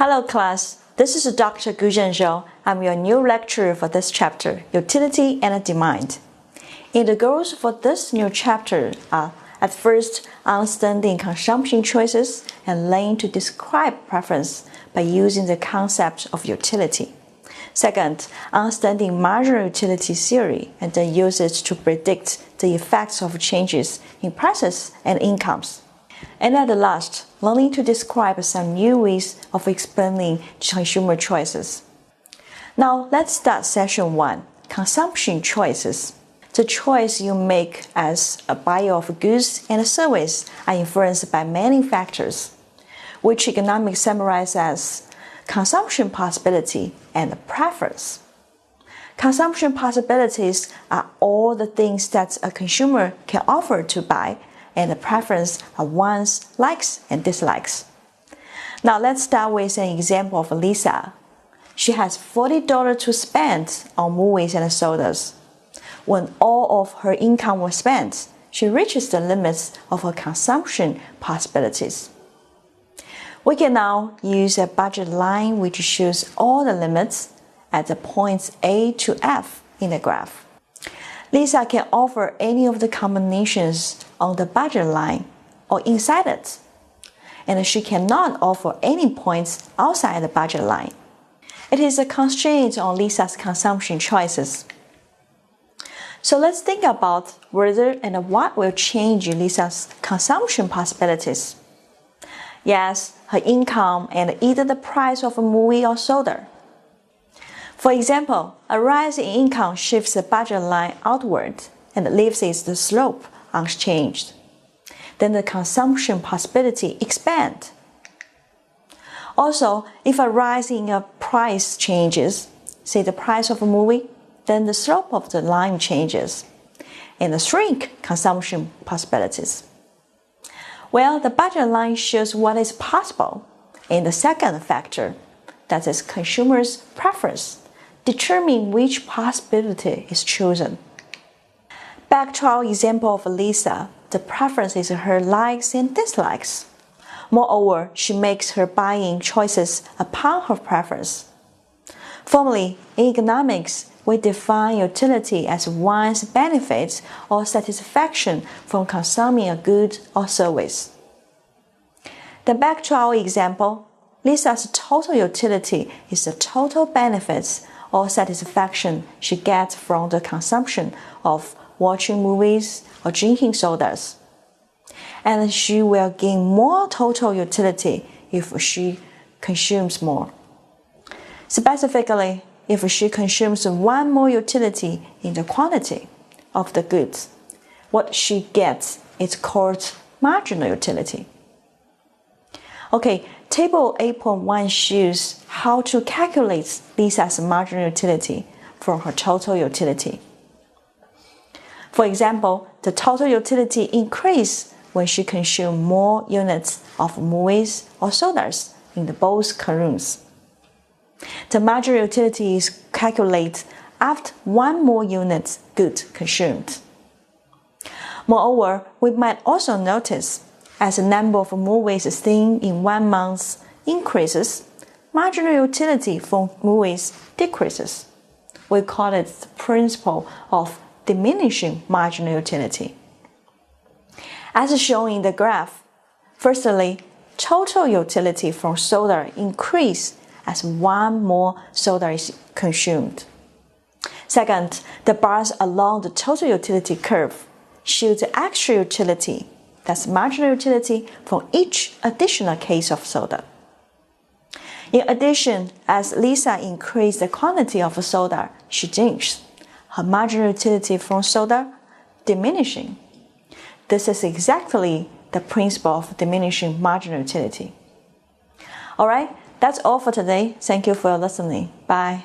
Hello class, this is Dr. Gu Zhenzhou. I'm your new lecturer for this chapter, Utility and Demand. And the goals for this new chapter are, at first, understanding consumption choices and learning to describe preference by using the concept of utility. Second, understanding marginal utility theory and then use it to predict the effects of changes in prices and incomes. And at the last, learning to describe some new ways of explaining consumer choices. Now let's start session 1, consumption choices. The choice you make as a buyer of goods and service are influenced by many factors, which economics summarize as consumption possibility and preference. Consumption possibilities are all the things that a consumer can offer to buy, and the preference are one's likes and dislikes. Now let's start with an example of Lisa. She has $40 to spend on movies and sodas. When all of her income was spent, she reaches the limits of her consumption possibilities. We can now use a budget line which shows all the limits at the points A to F in the graph. Lisa can offer any of the combinations on the budget line or inside it, and she cannot offer any points outside the budget line. It is a constraint on Lisa's consumption choices. So let's think about whether and what will change Lisa's consumption possibilities. Yes, her income and either the price of a movie or soda. For example, a rise in income shifts the budget line outward and leaves its slope unchanged. Then the consumption possibility expands. Also, if a rise in a price changes, say the price of a movie, then the slope of the line changes and shrink consumption possibilities. Well, the budget line shows what is possible, and the second factor, that is consumer's preference, determine which possibility is chosen. Back to our example of Lisa, the preference is her likes and dislikes. Moreover, she makes her buying choices upon her preference. Formally, in economics, we define utility as one's benefits or satisfaction from consuming a good or service. Then back to our example, Lisa's total utility is the total benefits or satisfaction she gets from the consumption of watching movies or drinking sodas. And she will gain more total utility if she consumes more. Specifically, if she consumes one more utility in the quantity of the goods, what she gets is called marginal utility. Okay, Table 8.1 shows how to calculate Lisa's marginal utility from her total utility. For example, the total utility increases when she consumes more units of movies or sodas in both rooms. The marginal utility is calculated after one more unit good consumed. Moreover, we might also notice as the number of movies seen in 1 month increases, marginal utility for movies decreases. We call it the principle of diminishing marginal utility. As shown in the graph, firstly, total utility from soda increases as one more soda is consumed. Second, the bars along the total utility curve show the actual utility, that's marginal utility, from each additional case of soda. In addition, as Lisa increased the quantity of soda she drinks, her marginal utility from soda diminishing. This is exactly the principle of diminishing marginal utility. Alright, that's all for today. Thank you for listening. Bye.